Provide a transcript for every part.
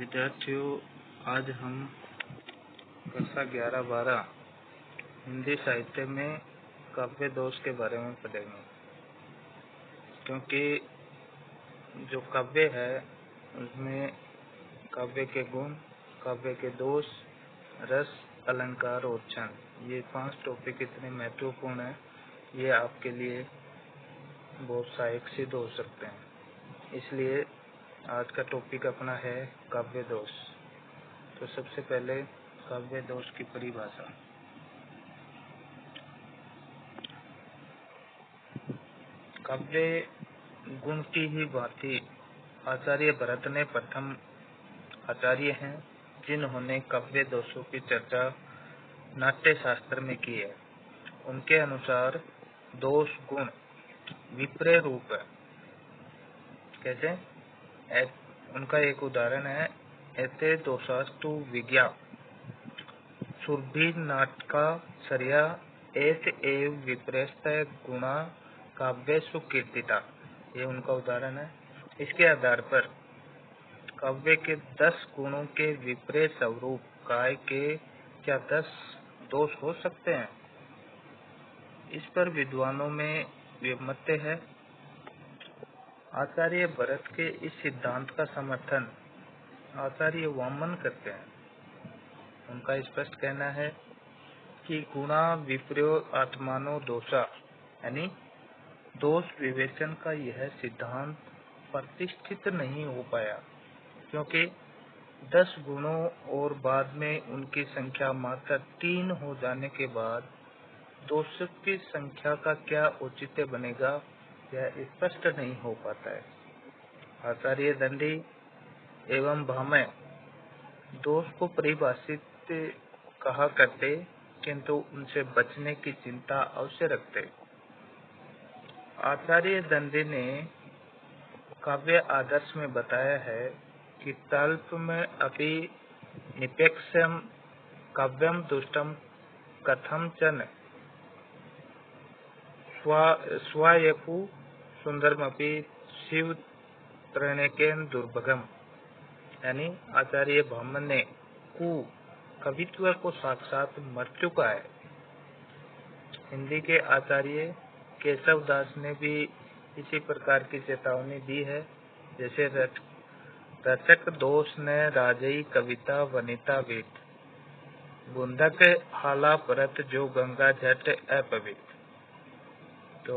विद्यार्थियों, आज हम कक्षा 11-12 हिंदी साहित्य में काव्य दोष के बारे में पढ़ेंगे। क्योंकि जो काव्य है उसमें काव्य के गुण, काव्य के दोष, रस, अलंकार और छंद, ये 5 टॉपिक इतने महत्वपूर्ण हैं, ये आपके लिए बहुत सहायक सिद्ध हो सकते हैं। इसलिए आज का टॉपिक अपना है काव्य दोष। तो सबसे पहले काव्य दोष की परिभाषा। काव्य गुण की ही भांति आचार्य भरत ने प्रथम आचार्य हैं जिन्होंने काव्य दोषों की चर्चा नाट्य शास्त्र में की है। उनके अनुसार दोष गुण विपर्य रूप है। कैसे? उनका एक उदाहरण है, एते दोषास्तु विज्ञा सुरभि नाटका सर्या एत एव विपर्यस्त गुणा काव्येषु कीर्तिता। ये उनका उदाहरण है। इसके आधार पर काव्य के 10 गुणों के विपर्य स्वरूप काय के क्या 10 दोष हो सकते हैं? इस पर विद्वानों में विमत है। आचार्य भरत के इस सिद्धांत का समर्थन आचार्य वामन करते हैं। उनका स्पष्ट कहना है कि गुणा विपर्यो आत्मानो दोषा, यानी दोष विवेचन का यह सिद्धांत प्रतिष्ठित नहीं हो पाया, क्योंकि 10 गुणों और बाद में उनकी संख्या मात्र 3 हो जाने के बाद दोष की संख्या का क्या औचित्य बनेगा, यह स्पष्ट नहीं हो पाता है। आचार्य दंडी एवं भामह दोष को परिभाषित कहा करते, किंतु उनसे बचने की चिंता अवश्य रखते। आचार्य दंडी ने काव्य आदर्श में बताया है कि तल्प में अपि निपेक्षम काव्यम दुष्टम कथम चन स्वायपु सुंदरमपि शिव त्रणेकेन दुर्भगम। यानी आचार्य भामह ने कवित्व को साक्षात मृत्यु का है। हिंदी के आचार्य केशव दास ने भी इसी प्रकार की चेतावनी दी है। जैसे रचक दोष ने राजई कविता वनिता वेद, बुंदक हाला परत जो गंगा झट अपवित्र। तो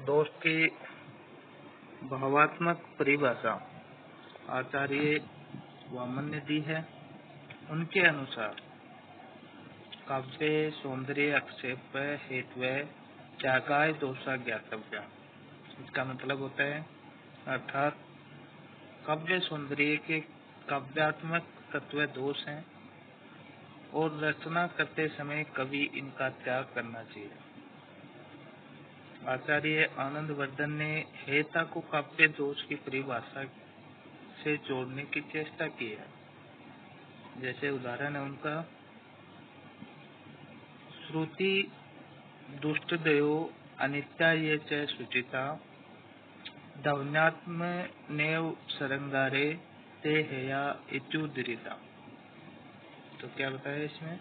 दोष की भावात्मक परिभाषा आचार्य वामन ने दी है। उनके अनुसार काव्य सौंदर्य आक्षेप हेतु त्यागाय दोषा ज्ञातव्य। इसका मतलब होता है, अर्थात काव्य सौंदर्य के काव्यात्मक तत्व दोष हैं और रचना करते समय कवि इनका त्याग करना चाहिए। आचार्य आनंदवर्धन ने हेता को काव्य दोष की परिभाषा से जोड़ने की चेष्टा की है। जैसे उदाहरण है उनका, श्रुति दुष्ट दयो अनित्या ये च सुचिता दवन्यात्म नेव सरंगारे ते हेया इत्युदीरिता। तो क्या बताया इसमें?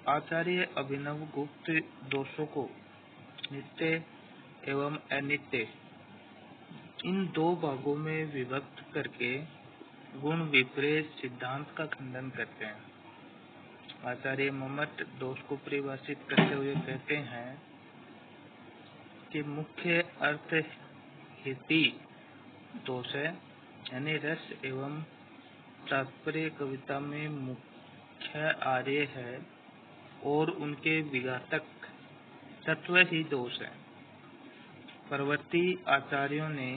आचार्य अभिनव गुप्त दोषों को नित्य एवं अनित्य इन 2 भागों में विभक्त करके गुण विपर्य सिद्धांत का खंडन करते हैं। आचार्य मम्मट दोष को परिभाषित करते हुए कहते हैं कि मुख्य अर्थ हेति दोष है, यानी रस एवं तात्पर्य कविता में मुख्य आर्य है और उनके विघातक तत्व ही दोष है। परवर्ती आचार्यों ने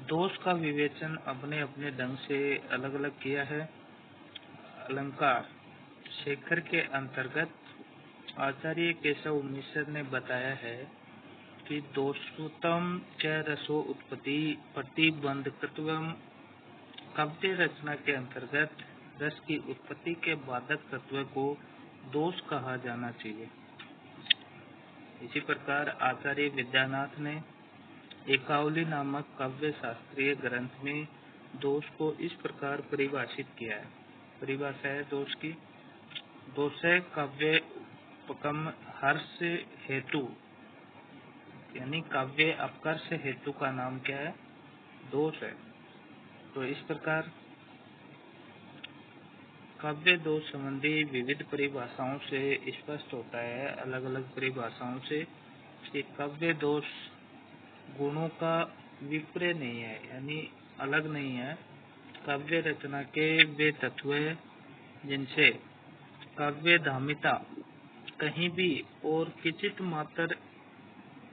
दोष का विवेचन अपने अपने ढंग से अलग अलग किया है। अलंकार शेखर के अंतर्गत आचार्य केशव मिश्र ने बताया है कि दोषोत्तम च रसो उत्पत्ति प्रतिबंधकत्वम। काव्य रचना के अंतर्गत रस की उत्पत्ति के बाधक तत्व को दोष कहा जाना चाहिए। इसी प्रकार आचार्य विद्यानाथ ने एकावली नामक काव्य शास्त्रीय ग्रंथ में दोष को इस प्रकार परिभाषित किया है। परिभाषा है दोष की। दोष है काव्य उपकम हर्ष हेतु, यानी काव्य अपकर्ष हेतु का नाम क्या है? दोष है। तो इस प्रकार काव्य दोष संबंधी विविध परिभाषाओं से स्पष्ट होता है, अलग अलग परिभाषाओं से, कि काव्य दोष गुणों का विपर्य नहीं है, यानी अलग नहीं है। काव्य रचना के वे तत्व हैं जिनसे काव्य धामिता कहीं भी और किंचित मात्र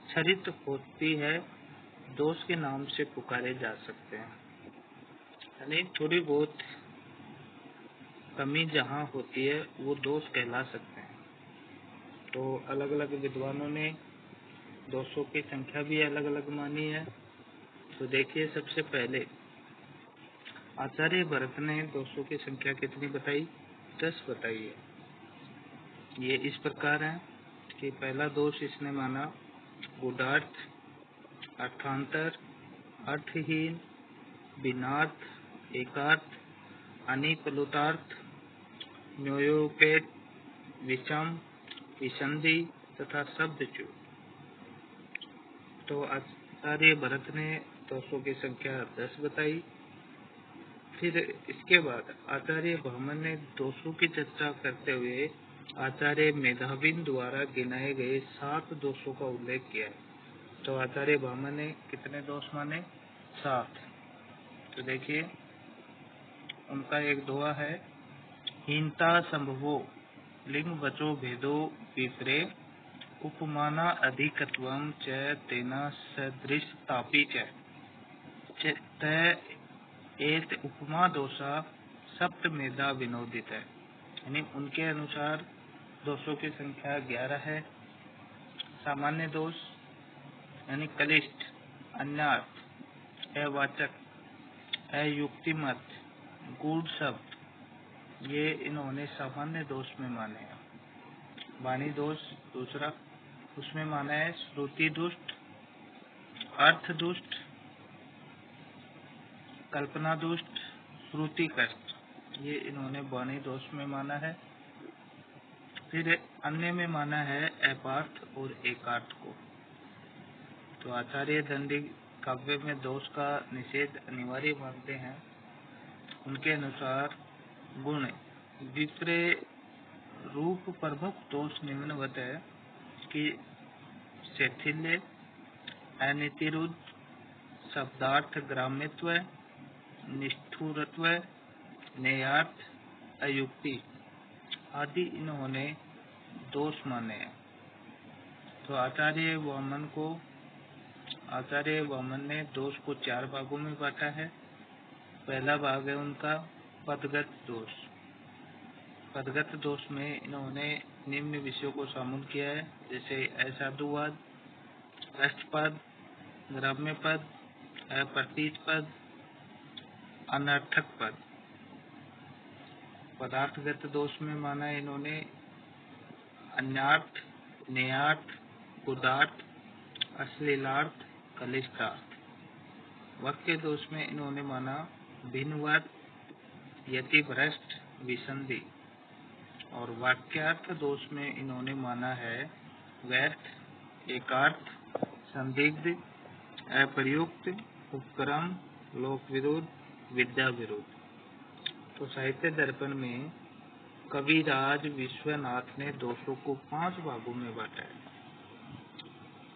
क्षरित होती है, दोष के नाम से पुकारे जा सकते हैं। यानी थोड़ी बहुत कमी जहाँ होती है वो दोष कहला सकते हैं। तो अलग अलग विद्वानों ने दोषों की संख्या भी अलग अलग मानी है। तो देखिए, सबसे पहले आचार्य भरत ने दोषों की संख्या कितनी बताई? 10 बताई है। ये इस प्रकार है कि पहला दोष इसने माना गूढ़ार्थ, अर्थांतर, अर्थहीन, भिन्नार्थ, एकार्थ, अनिपलुतार्थ, न्योयोपेत, विषम, विसंधि तथा शब्दच्युत। तो आचार्य भरत ने दोषों की संख्या 10 बताई। फिर इसके बाद आचार्य भामन ने दोषों की चर्चा करते हुए आचार्य मेधाविन द्वारा गिनाए गए 7 दोषों का उल्लेख किया है। तो आचार्य भामन ने कितने दोष माने? 7। तो देखिए, उनका एक दोहा है, हीनता संभवो लिंग वचो भेदो विप्रे उपमाना अधिकत्वं च तेना सदृशतापि च एत उपमा दोषा सप्तमेधा विनोदित है। यानी उनके अनुसार दोषों की संख्या 11 है। सामान्य दोष यानी कलिष्ठ, अन्यार्थ, अवाचक, अयुक्तिमत, गूढ़ शब्द, ये इन्होंने सामान्य दोष में माने हैं। वाणी दोष दूसरा, उसमें माना है श्रुति दुष्ट, अर्थ दुष्ट, कल्पना दुष्ट, श्रुति कष्ट, ये इन्होंने वाणी दोष में माना है। फिर अन्य में माना है अपार्थ और एकार्थ को। तो आचार्य दंडी काव्य में दोष का निषेध अनिवार्य मानते हैं। उनके अनुसार गुण विपर्य रूप प्रमुख दोष निम्नवत है कि शैथिल्य, अनितिरुद्ध, शब्दार्थ ग्राम्यत्व, निष्ठुरत्व, नेयार्थ, अयुक्ति आदि इन्होंने दोष माने हैं। तो आचार्य वामन ने दोष को 4 भागों में बांटा है। पहला भाग है उनका पदगत दोष। पदगत दोष में इन्होंने निम्न विषयों को शामिल किया है, जैसे असाधुवाद, राष्ट्रपद, ग्राम्य पद, अप्रतीत पद, अनर्थक पद। पदार्थगत दोष में माना इन्होंने अन्यार्थ, नेयार्थ, गुदार्थ, अश्लीलार्थ, कलिष्ठार्थ। वाक्य दोष में इन्होंने माना भिन्नवाद, यतिभ्रष्ट, विसंधि। और वाक्यार्थ दोष में इन्होंने माना है व्यर्थ, एकार्थ, संदिग्ध, अप्रयुक्त, उपक्रम, लोक विरोध, विद्या विरोध। तो साहित्य दर्पण में कविराज विश्वनाथ ने दोषों को 5 भागों में बांटा है।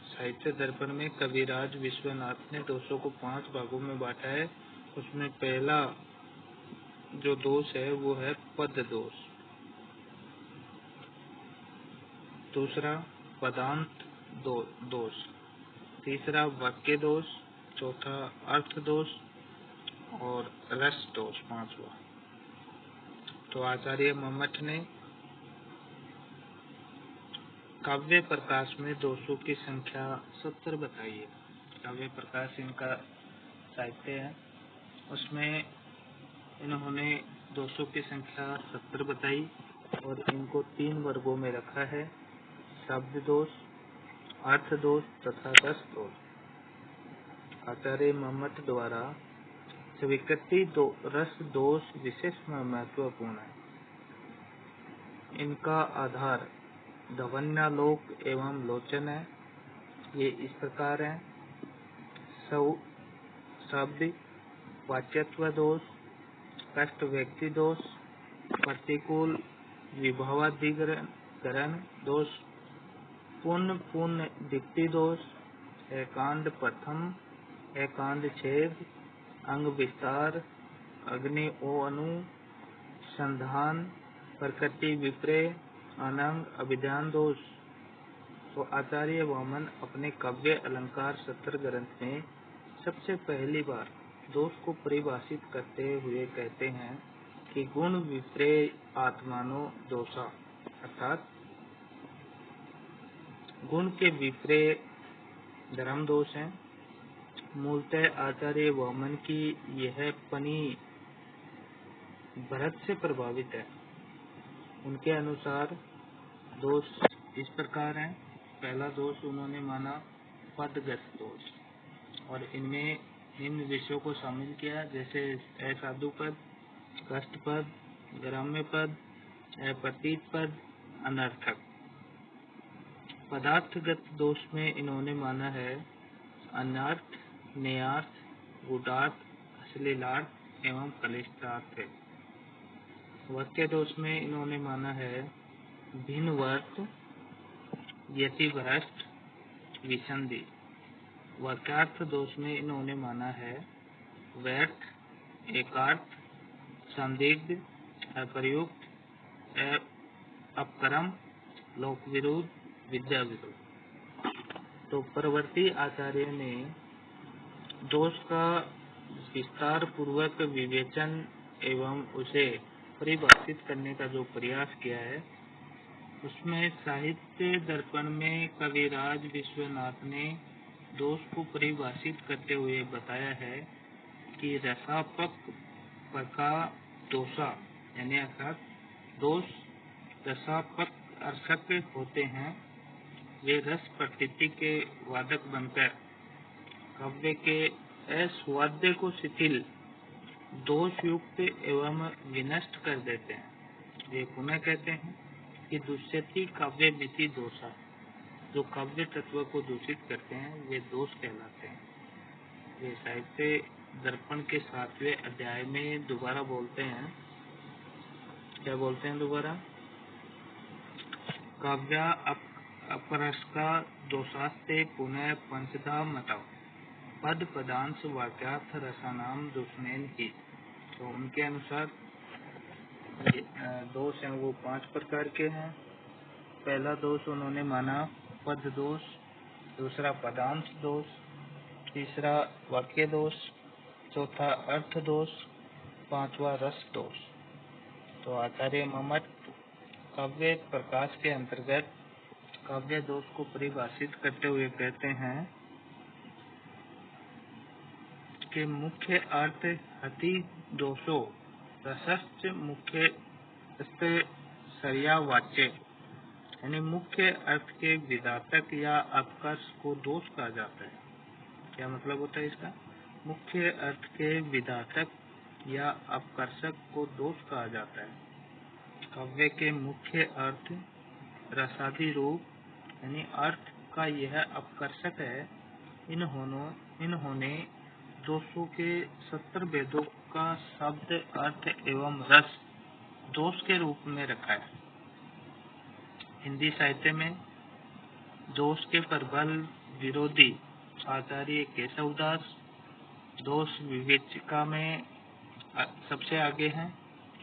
साहित्य दर्पण में कविराज विश्वनाथ ने दोषों को 5 भागों में बांटा है। उसमें पहला जो दोष है वो है पद दोष, दूसरा पदांत दोष, तीसरा वाक्य दोष, चौथा अर्थ दोष और रस दोष 5वां। तो आचार्य मम्मट ने काव्य प्रकाश में दोषों की संख्या 70 बताई है। काव्य प्रकाश इनका साहित्य है, उसमें इन्होंने दोषों की संख्या 70 बताई और इनको 3 वर्गों में रखा है, शब्द दोष, अर्थ दोष तथा रस दोष। आचार्य मम्मट द्वारा स्वीकृति रस दोष विशेष महत्वपूर्ण है। इनका आधार ध्वन्यालोक एवं लोचन है। ये इस प्रकार है: शब्द वाच्यत्व दोष, कष्ट व्यक्ति दोष, प्रतिकूल विभवाधिकरण दोष, पुण्य पुण्य दीप्ति दोष, एकांड प्रथम, एकांड छेद, अंग विस्तार, अग्नि ओ अनु, संधान, प्रकृति विपर्य, अनंग अभिधान दोष। तो आचार्य वामन अपने काव्य अलंकार सत्र ग्रंथ में सबसे पहली बार दोष को परिभाषित करते हुए कहते हैं कि गुण विपर्य आत्मानो दोषा, अर्थात गुण के विपर्य धर्म दोष हैं। मूलतः आचार्य वामन की यह पनी भरत से प्रभावित है। उनके अनुसार दोष इस प्रकार हैं। पहला दोष उन्होंने माना पदगत दोष, और इनमें निम्न विषयों को शामिल किया, जैसे असाधु पद, कष्ट पद, ग्राम्य पद, अप्रतीत पद, अनर्थक। पदार्थगत दोष में इन्होंने माना है अनर्थ, नेयार्थ, गुडार्थ, अश्लीलार्थ एवं कलिष्टार्थ। वाक्य दोष में इन्होंने माना है भिन्नवर्त, यतिभ्रष्ट, विसंधि। वाक्यार्थ दोष में इन्होंने माना है व्यर्थ, एकार्थ, संदिग्ध, अप्रयुक्त, अपक्रम, लोक विरुद्ध, विद्या विरुद्ध। तो परवर्ती आचार्य ने दोष का विस्तार पूर्वक विवेचन एवं उसे परिभाषित करने का जो प्रयास किया है, उसमें साहित्य दर्पण में कविराज विश्वनाथ ने दोष को परिभाषित करते हुए बताया है कि रसापक पका दोषा, यानी अर्थात दोष रसापक अर्शक होते हैं। वे रस प्रकृति के वादक बनकर काव्य के अस्वाद्य को शिथिल, दोष युक्त एवं विनष्ट कर देते हैं। वे पुनः कहते हैं कि दुष्यति काव्य मिति दोषा, जो काव्य तत्व को दूषित करते हैं वे दोष कहलाते हैं। वे साहित्य दर्पण के 7वें अध्याय में दोबारा बोलते हैं। क्या बोलते हैं दोबारा? काव्या अपरस्का दोषास्ते पुनः पंचधा मताओ, पद पदांश वाक्यार्थ रसानाम दुष्णेन ही। तो उनके अनुसार दोष हैं वो 5 प्रकार के हैं। पहला दोष उन्होंने माना पद दोष, दूसरा पदांश दोष, तीसरा वाक्य दोष, चौथा अर्थ दोष, पांचवा रस दोष। तो आचार्य मम्मट काव्य प्रकाश के अंतर्गत काव्य दोष को परिभाषित करते हुए कहते हैं कि मुख्य अर्थ हति दोषो रसश्च मुख्य सर्यावाच्य, यानी मुख्य अर्थ के विधातक या अपकर्ष को दोष कहा जाता है। क्या मतलब होता है इसका? मुख्य अर्थ के विधातक या अपकर्षक को दोष कहा जाता है। काव्य के मुख्य अर्थ रसादि रूप, यानी अर्थ का यह अपकर्षक है। इन्होंने दोषों के 70 भेदों का शब्द, अर्थ एवं रस दोष के रूप में रखा है। हिंदी साहित्य में दोष के प्रबल विरोधी आचार्य केशवदास दोष विवेचिका में सबसे आगे हैं।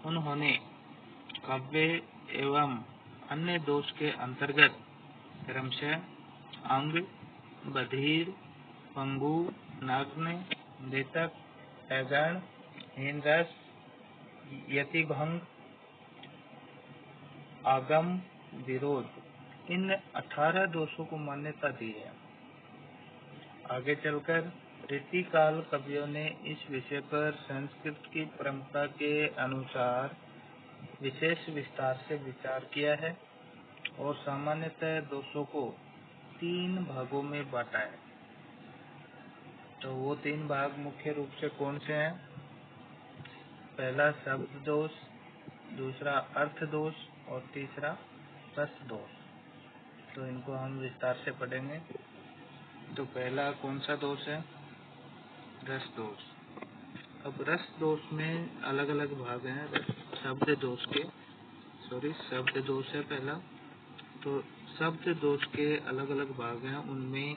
उन्होंने काव्य एवं अन्य दोष के अंतर्गत क्रमशः अंग, बधिर, पंगु, नग्न, मृतक, अगण, हीनरस, यतिभंग, आगम, विरोध, इन 18 दोषों को मान्यता दी है। आगे चलकर रीतिकाल कवियों ने इस विषय पर संस्कृत की परंपरा के अनुसार विशेष विस्तार से विचार किया है और सामान्यतः दोषों को 3 भागों में बांटा है। तो वो 3 भाग मुख्य रूप से कौन से हैं? पहला शब्द दोष, दूसरा अर्थ दोष और तीसरा रस दोष। तो इनको हम विस्तार से पढ़ेंगे। तो पहला कौन सा दोष है? रस दोष। अब रस दोष में अलग अलग भाग हैं शब्द दोष के। शब्द दोष है पहला। तो शब्द दोष के अलग अलग भाग हैं। उनमें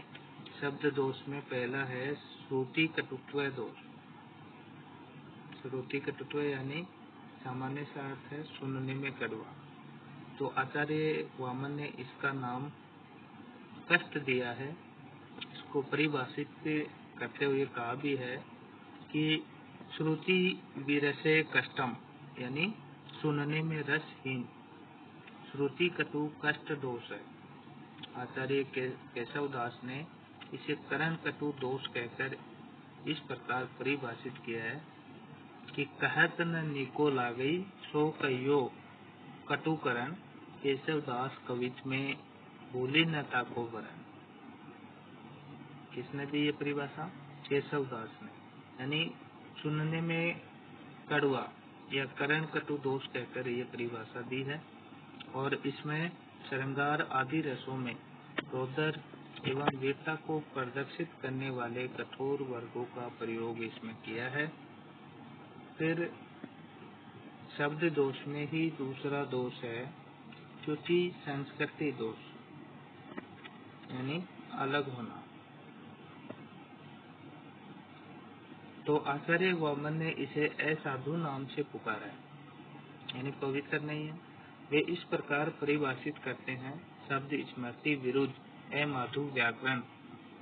शब्द दोष में पहला है श्रुति कटुत्व दोष। श्रुति कटुत्व यानी सामान्य सा अर्थ है सुनने में कड़वा। तो आचार्य वामन ने इसका नाम कष्ट दिया है। इसको परिभाषित करते हुए कहा भी है कि श्रुति विरसे कष्टम, यानी सुनने में रसहीन। श्रुति कटु कष्ट दोष है। आचार्य केशव दास ने इसे करण कटु दोष कहकर इस प्रकार परिभाषित किया है कि कहत न निको लागई सो कहियो कटुकरण, केशव दास कवित में बोली न ताको बरन। किसने दी ये परिभाषा? केशव दास ने। यानी सुनने में कड़वा या करण कटु दोष कहकर ये परिभाषा दी है। और इसमें श्रृंगार आदि रसों में रौदर एवं वीरता को प्रदर्शित करने वाले कठोर वर्गों का प्रयोग इसमें किया है। फिर शब्द दोष में ही दूसरा दोष है च्युति संस्कृति दोष, यानी अलग होना। तो आचार्य वामन ने इसे असाधु नाम से पुकारा है, यानी पवित्र नहीं है। वे इस प्रकार परिभाषित करते हैं शब्द स्मृति विरुद्ध अमाधु व्याकरण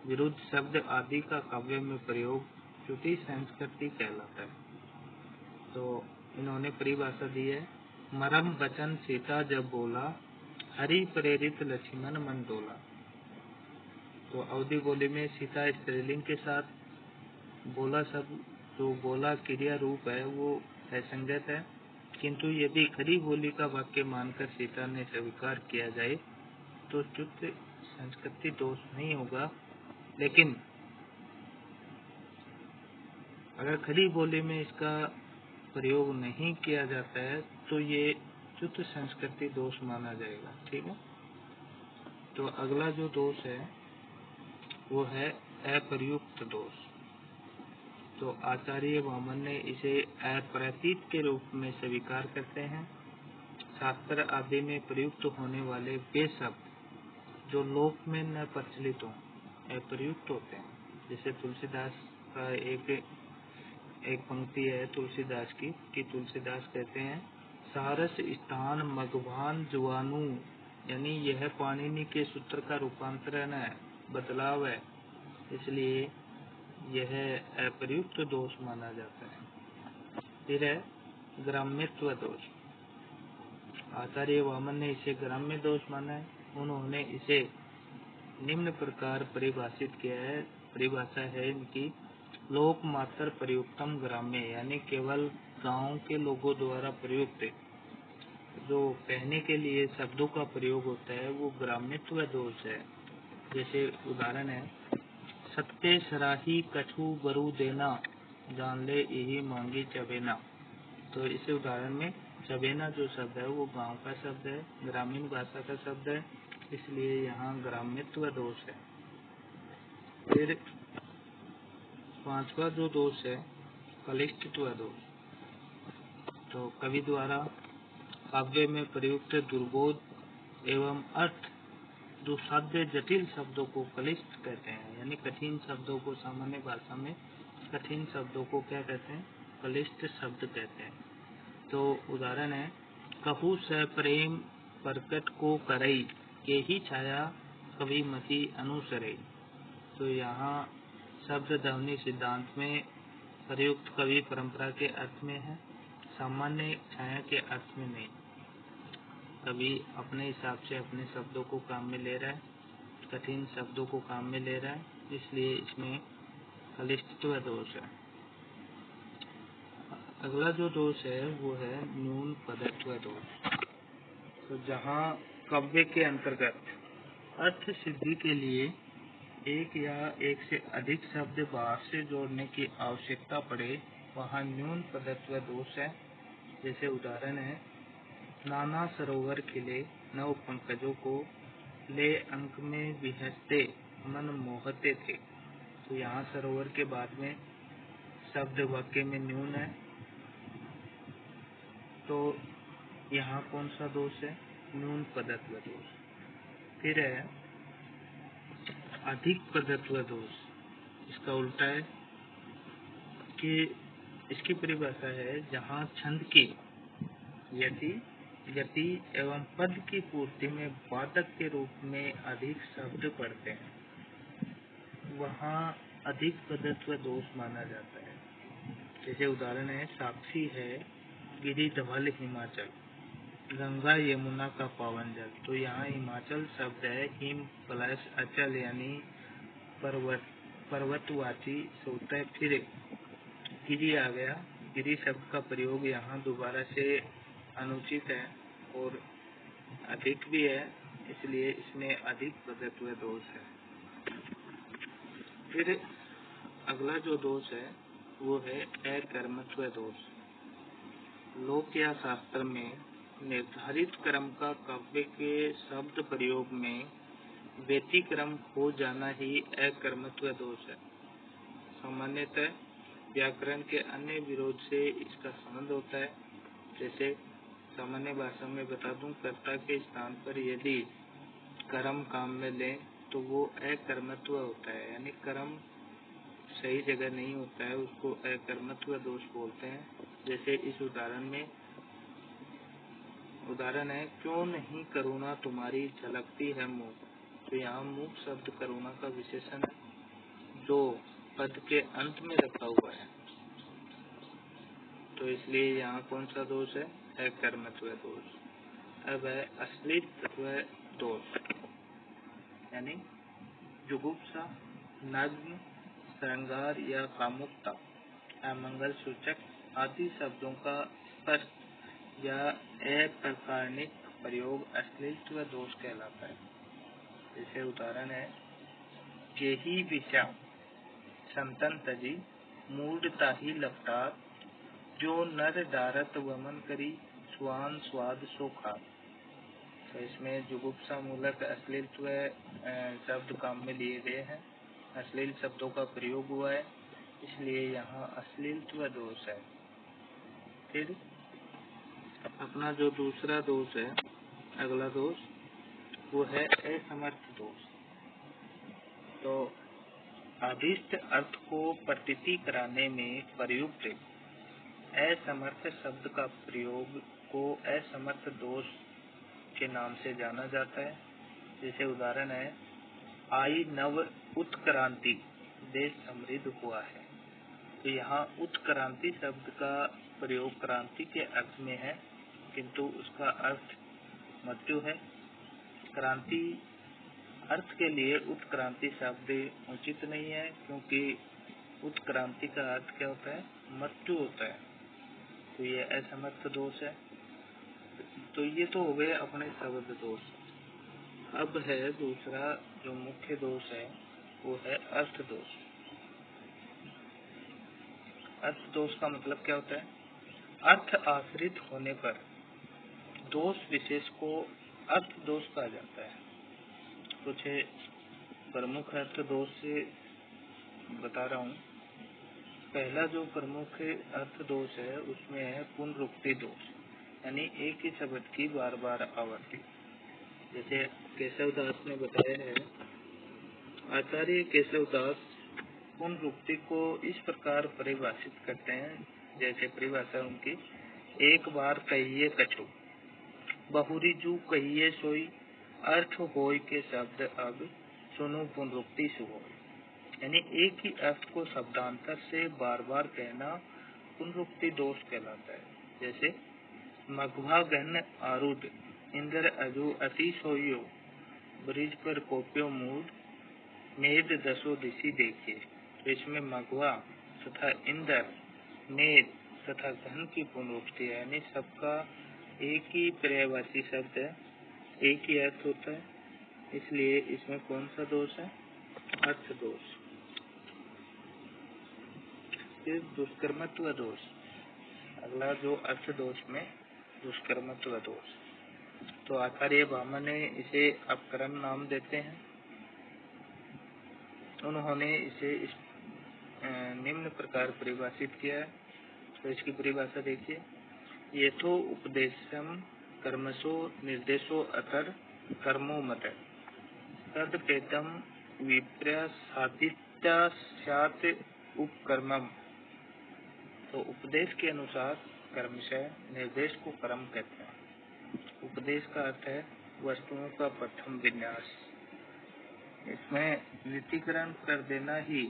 विरुद्ध शब्द आदि का काव्य में प्रयोग च्युति संस्कृति कहलाता है। तो इन्होंने परिभाषा दी है मरम वचन सीता जब बोला, हरि प्रेरित लक्ष्मण मन डोला। तो अवधि बोली में सीता स्त्रीलिंग के साथ बोला शब्द, जो बोला क्रिया रूप है, वो असंगत है। किंतु यदि खरी बोली का वाक्य मानकर सीता ने स्वीकार किया जाए तो च्युत संस्कृति दोष नहीं होगा। लेकिन अगर खरी बोली में इसका प्रयोग नहीं किया जाता है तो ये च्युत संस्कृति दोष माना जाएगा। ठीक है। तो अगला जो दोष है वो है अप्रयुक्त दोष। तो आचार्य वामन ने इसे अप्रतीत के रूप में स्वीकार करते हैं। शास्त्र आदि में प्रयुक्त होने वाले वे शब्द जो लोक में न प्रचलित हों अप्रयुक्त होते हैं। जैसे तुलसीदास का एक पंक्ति है तुलसीदास की कि तुलसीदास कहते हैं सारस स्थान मगवान जुआनु, यानी यह पाणिनि के सूत्र का रूपांतरण है, बदलाव है, इसलिए यह अप्रयुक्त दोष माना जाता है। फिर है ग्राम्यत्व दोष। आचार्य वामन ने इसे ग्राम्य दोष माना है। उन्होंने इसे निम्न प्रकार परिभाषित किया है। परिभाषा है इनकी लोक मात्र प्रयुक्तम ग्राम्य, यानी केवल गांव के लोगों द्वारा प्रयुक्त जो कहने के लिए शब्दों का प्रयोग होता है वो ग्राम्यत्व दोष है। जैसे उदाहरण है सत्य सराही कछु बरु देना, जान ले यही मांगी चबेना। तो इस उदाहरण में चबेना जो शब्द है वो गांव का शब्द है, ग्रामीण भाषा का शब्द है, इसलिए यहाँ ग्राम्यत्व दोष है। फिर पांचवा जो दोष है कलिष्ठत्व दोष। तो कवि द्वारा काव्य में प्रयुक्त दुर्बोध एवं अर्थ दुसाध्य जटिल शब्दों को कलिष्ठ कहते हैं, यानी कठिन शब्दों को सामान्य भाषा में कठिन शब्दों को क्या कहते हैं? कलिष्ठ शब्द कहते हैं। तो उदाहरण है कहू स प्रेम प्रकट को करई, के ही छाया कवि मति अनुसरई। तो यहाँ शब्द ध्वनि सिद्धांत में प्रयुक्त कवि परंपरा के अर्थ में है, सामान्य छाया के अर्थ में नहीं। कवि अपने हिसाब से अपने शब्दों को काम में ले रहा है, कठिन शब्दों को काम में ले रहा है, इसलिए इसमें कलिष्ठत्व दोष है। अगला जो दोष है वो है न्यून पदत्व दोष। तो जहाँ काव्य के अंतर्गत अर्थ सिद्धि के लिए एक या एक से अधिक शब्द बाहर से जोड़ने की आवश्यकता पड़े वहाँ न्यून पदत्व दोष है। जैसे उदाहरण है, नाना सरोवर खिले नव पंकजों को, ले अंक में विहसते मन मोहते थे। तो यहाँ सरोवर के बाद में शब्द वाक्य में न्यून है, तो यहाँ कौन सा दोष है? न्यून पदत्व दोष। फिर है अधिक पदत्व दोष। इसका उल्टा है कि इसकी परिभाषा है जहाँ छंद की यति गति एवं पद की पूर्ति में वादक के रूप में अधिक शब्द पढ़ते हैं, वहाँ अधिक पदत्व दोष माना जाता है। जैसे उदाहरण है, साक्षी है गिरि धवल हिमाचल, गंगा यमुना का पावन जल। तो यहाँ हिमाचल शब्द है हिम प्लस अचल यानी पर्वतवाची होता है। फिर गिरि आ गया, गिरि शब्द का प्रयोग यहाँ दोबारा से अनुचित है और अधिक भी है, इसलिए इसमें अधिक पदत्व दोष है। फिर अगला जो दोष है वो है अकर्मत्व दोष। लोक या शास्त्र में निर्धारित क्रम का काव्य के शब्द प्रयोग में व्यतिक्रम हो जाना ही अकर्मत्व दोष है। सामान्यतः व्याकरण के अन्य विरोध से इसका संबंध होता है। जैसे सामान्य भाषा में बता दूं, कर्ता के स्थान पर यदि कर्म काम में लें तो वो अकर्मत्व होता है, यानी कर्म सही जगह नहीं होता है, उसको अकर्मत्व दोष बोलते हैं। जैसे इस उदाहरण में उदाहरण है, क्यों नहीं करुणा तुम्हारी झलकती है मूक। तो यहाँ मूक शब्द करुणा का विशेषण है जो पद के अंत में रखा हुआ है, तो इसलिए यहाँ कौन सा दोष है? अकर्मत्व दोष। अब है अश्लीलत्व दोष, यानी जुगुप्सा, नग्न, श्रृंगार या कामुकता, अमंगल सूचक आदि शब्दों का स्पष्ट या अप्रकारणिक प्रयोग अश्लीलत्व दोष कहलाता है। जैसे उदाहरण है, जेहि विषा संतन तजी मूढ़ता ही लपटात, जो नर डारत वमन करी स्वान स्वाद सोखा। तो इसमें जुगुप्सा मूलक अश्लीलत्व शब्द काम में लिए गए हैं, अश्लील शब्दों का प्रयोग हुआ है, इसलिए यहाँ अश्लीलत्व दोष है। फिर अपना जो दूसरा दोष है, अगला दोष, वो है असमर्थ दोष। तो अभीष्ट अर्थ को प्रतीति कराने में प्रयुक्त असमर्थ शब्द का प्रयोग को असमर्थ दोष के नाम से जाना जाता है। जैसे उदाहरण है, आई नव उत्क्रांति देश समृद्ध हुआ है। तो यहाँ उत्क्रांति शब्द का प्रयोग क्रांति के अर्थ में है, किंतु उसका अर्थ मृत्यु है। क्रांति अर्थ के लिए उत्क्रांति शब्द उचित नहीं है, क्योंकि उत्क्रांति का अर्थ क्या होता है? मृत्यु होता है। तो ये असमर्थ दोष है। तो ये तो हो गए अपने शब्द दोष। अब है दूसरा जो मुख्य दोष है वो है अर्थ दोष। अर्थ दोष का मतलब क्या होता है? अर्थ आश्रित होने पर दोष विशेष को अर्थ दोष कहा जाता है। कुछ प्रमुख अर्थ दोष से बता रहा हूँ। पहला जो प्रमुख अर्थ दोष है उसमें है पुनरुक्ति दोष, यानी एक ही शब्द की बार बार आवृत्ति। जैसे केशवदास ने बताया है, आचार्य केशवदास पुनरुक्ति को इस प्रकार परिभाषित करते हैं, जैसे परिभाषा उनकी, एक बार कहिए कछु बहुरी जू कहिए सोई, अर्थ होय के शब्द अब सुनो पुनरुक्ति सुहोय। यानी एक ही अर्थ को शब्दांतर से बार बार कहना पुनरुक्ति दोष कहलाता है। जैसे मघवा गण आरूढ़ इंद्र अजु अति सोयो, ब्रिज पर कोप्यो मूड मेद दसो दिशि देखिए। तो इसमें मघवा तथा इंद्र, मेद तथा घन की पुनरुक्ति है, यानी सबका एक ही पर्यायवाची शब्द है, एक ही अर्थ होता है, इसलिए इसमें कौन सा दोष है? अर्थ दोष। फिर दुष्कर्मत्व दोष। अगला जो अर्थ दोष में दुष्कर्मत्व दोष, तो आचार्य भामा ने इसे अपकर्म नाम देते हैं। उन्होंने इसे इस निम्न प्रकार परिभाषित किया है। तो इसकी परिभाषा देखिए, ये तो उपदेशम कर्मसो निर्देशो अतर कर्मो मत तदपेतम विप्रसादित्या स्यात् उपकर्मम। तो उपदेश के अनुसार कर्मशय, निर्देश को कर्म कहते हैं। उपदेश का अर्थ है वस्तुओं का प्रथम विन्यास। इसमें वित्तीकरण कर देना ही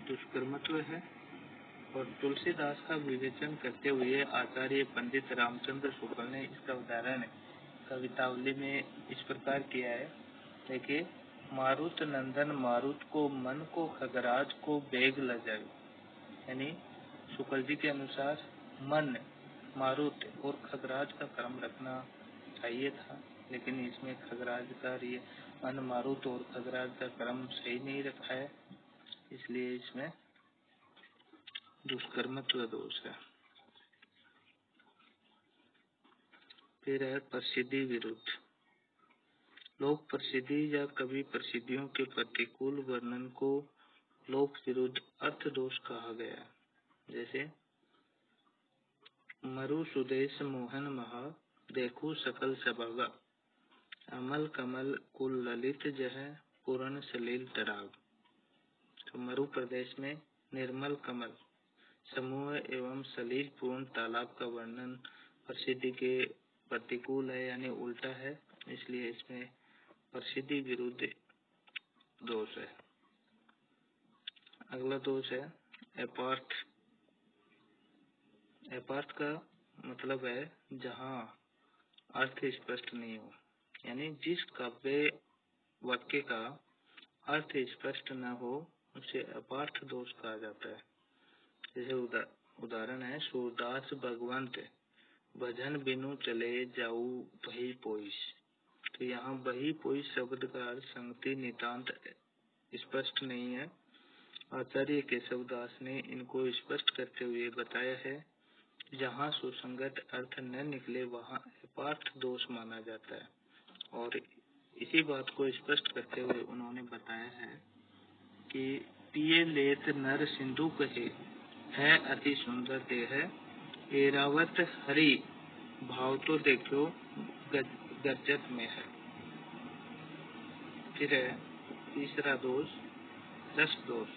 दुष्कर्मत्व है। और तुलसीदास का विवेचन करते हुए आचार्य पंडित रामचंद्र शुक्ल ने इसका उदाहरण कवितावली में इस प्रकार किया है। देखिए, मारुत नंदन मारुत को मन को खगराज को बेग ल जाए। यानी शुक्ल जी के अनुसार मन, मारुत और खगराज का क्रम रखना चाहिए था, लेकिन इसमें खगराज का मन, मारुत और खगराज का क्रम सही नहीं रखा है, इसलिए इसमें दुष्कर्मत्व दोष है। फिर है प्रसिद्धि विरुद्ध। लोक प्रसिद्धि या कवि प्रसिद्धियों के प्रतिकूल वर्णन को लोक विरुद्ध अर्थ दोष कहा गया। जैसे मरु सुदेश मोहन महा देखू सकल सभागा अमल कमल कुल ललित जह पूर्ण सलील तड़ाग। तो मरु प्रदेश में निर्मल कमल समूह एवं सलील पूर्ण तालाब का वर्णन प्रसिद्धि के प्रतिकूल है, यानी उल्टा है, इसलिए इसमें प्रसिद्धि विरुद्ध दोष है। अगला दोष है अपार्थ। अपार्थ का मतलब है जहाँ अर्थ स्पष्ट नहीं हो, यानी जिस काव्य वाक्य का अर्थ स्पष्ट न हो उसे अपार्थ दोष कहा जाता है। जैसे उदाहरण है सूरदास भगवंत भजन बिनु चले जाऊ बही पोइस। तो यहाँ बही पोइस शब्द का अर्थ संगति नितांत स्पष्ट नहीं है। आचार्य केशवदास ने इनको स्पष्ट करते हुए बताया है, जहाँ सुसंगत अर्थ न निकले वहाँ अपार्थ दोष माना जाता है। और इसी बात को स्पष्ट करते हुए उन्होंने बताया है कि पिए लेत नर सिंधु कहे है अति सुंदर देह एरावत हरि भाव तो देखो गज्जत में है। फिर है तीसरा दोष रस दोष।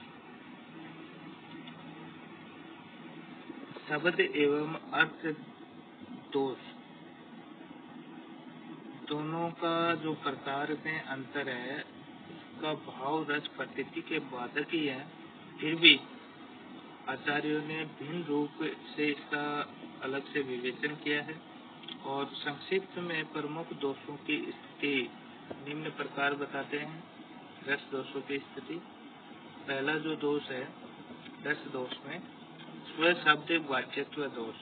शब्द एवं अर्थ दोष दोनों का जो प्रकार में अंतर है, उसका भाव रस प्रतीति के बाधक ही है, फिर भी आचार्यों ने भिन्न रूप से इसका अलग से विवेचन किया है। और संक्षिप्त में प्रमुख दोषों की स्थिति निम्न प्रकार बताते हैं। रस दोषों की स्थिति, पहला जो दोष है रस दोष में स्व शब्द वाच्यत्व दोष,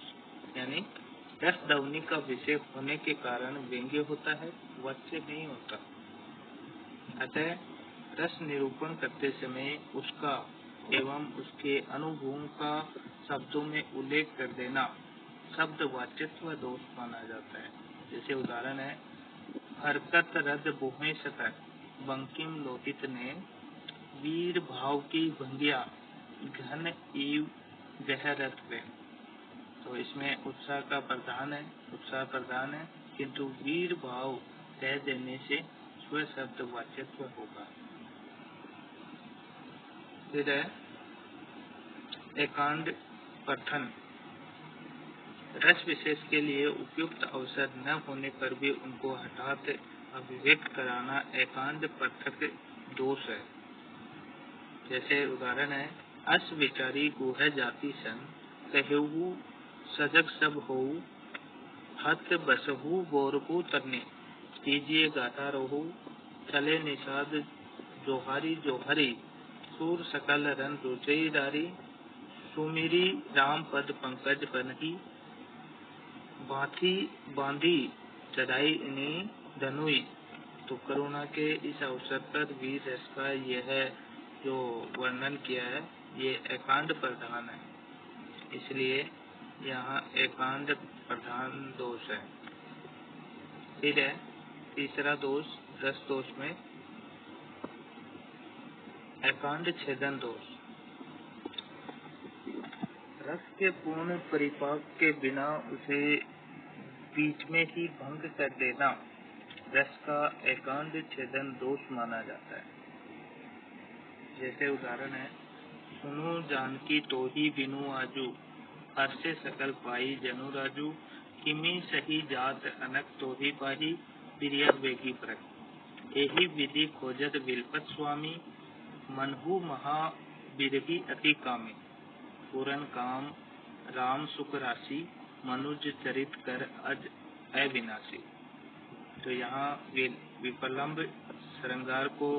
यानी रस ध्वनि का विषय होने के कारण व्यंग्य होता है, वाच्य नहीं होता। अतः रस निरूपण करते समय उसका एवं उसके अनुभवों का शब्दों में उल्लेख कर देना शब्द वाच्यत्व दोष माना जाता है। जैसे उदाहरण है हरकत रद बोहे सकर बंकिम लोटित ने वीर भाव की भंगिया घन ईव गहरत पे। तो इसमें उत्साह प्रधान है, किंतु वीर भाव कह देने से स्व शब्द वाच्यत्व होगा। फिर है एकांड पठन। रस विशेष के लिए उपयुक्त अवसर न होने पर भी उनको हठात अभिव्यक्त कराना एकांड पठक दोष है। जैसे उदाहरण है अस विचारी गुह जाति सन कहेहु सजग सब हो हत बसहु बोरहु तरने कीजिए गाता रहु चले निषाद जोहारी जोहरी सूर सकल रन रुचई डारी सुमिरी राम पद पंकज बनही बाथी बांधी चढ़ाई इन्हीं धनुई। तो करुणा के इस अवसर पर वीर रस का यह जो वर्णन किया है ये एकांड प्रधान है, इसलिए यहाँ एकांड प्रधान दोष है। फिर है तीसरा दोष रस दोष में एकांड छेदन दोष। रस के पूर्ण परिपाक के बिना उसे बीच में ही भंग कर देना रस का एकांड छेदन दोष माना जाता है। जैसे उदाहरण है, सुनो जानकी तोही बिनु आजू, हर्षे सकल पाई जनु राजू, किमी सही जात अनक तोही पाही, प्रिय बेगी प्रक। एही विधि खोजत विलपत स्वामी, मनहु महा बिरही अति कामी। पूरन काम राम सुख राशि, मनुज चरित कर अज अविनाशी। तो यहाँ विपलम्ब श्रृंगार को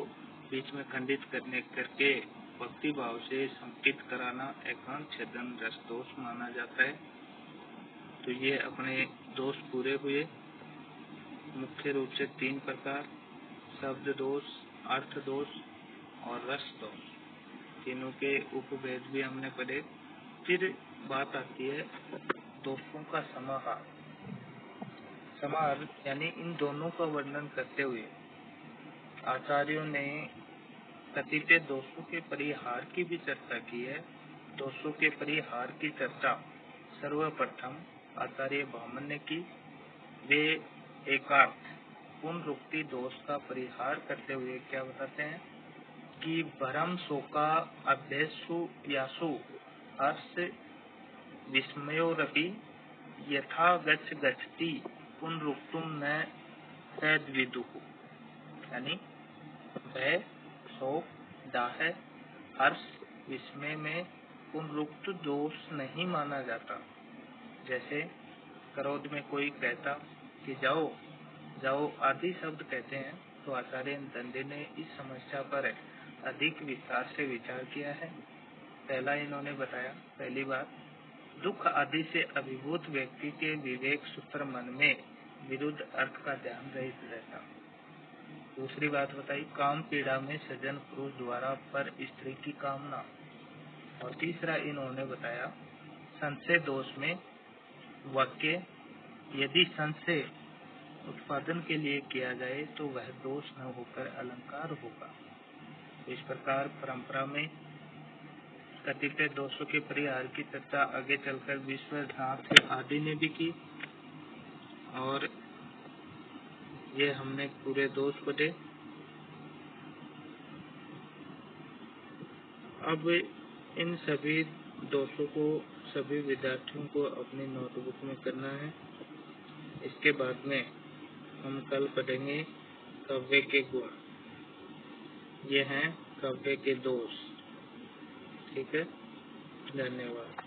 बीच में खंडित करके भक्ति भाव से संकित कराना एकांत छेदन रस दोष माना जाता है। तो ये अपने दोष पूरे हुए, मुख्य रूप से 3 प्रकार, शब्द दोष, अर्थ दोष और रस दोष। तीनों के उपभेद भी हमने पढ़े। फिर बात आती है दोषों का समाहार। समाहार यानी इन दोनों का वर्णन करते हुए आचार्यों ने कतिपय दोषों के परिहार की भी चर्चा की है। दोषों के परिहार की चर्चा सर्वप्रथम आचार्य भामन ने की। वे एकार्थ पुनरुक्ति दोष का परिहार करते हुए क्या बताते हैं कि भरम शोका अभ्यसु यासु हर्ष विस्मयोरपि यथा गच्छ गच्छति पुनरुक्तुम न तद्विदुः। यानी भय, शोक, दाह, हर्ष, विस्मय में पुनरुक्त दोष नहीं माना जाता। जैसे क्रोध में कोई कहता कि जाओ जाओ आदि शब्द कहते हैं, तो आचार्य दंडी ने इस समस्या पर अधिक विस्तार से विचार किया है। पहला इन्होंने बताया, पहली बात, दुख आदि से अभिभूत व्यक्ति के विवेक सूत्र मन में विरुद्ध अर्थ का ध्यान रहित रहता। दूसरी बात बताई, काम पीड़ा में सज्जन पुरुष द्वारा पर स्त्री की कामना। और तीसरा इन्होंने बताया, संशय दोष में वाक्य यदि संशय उत्पादन के लिए किया जाए तो वह दोष न होकर अलंकार होगा। इस प्रकार परंपरा में कतिपय दोषों के परिहार की चर्चा आगे चलकर विश्वनाथ आदि ने भी की, और ये हमने पूरे दोष पढ़े। अब इन सभी दोषों को सभी विद्यार्थियों को अपनी नोटबुक में करना है। इसके बाद में हम कल पढ़ेंगे काव्य के गुण। ये हैं काव्य के दोष। ठीक है, धन्यवाद।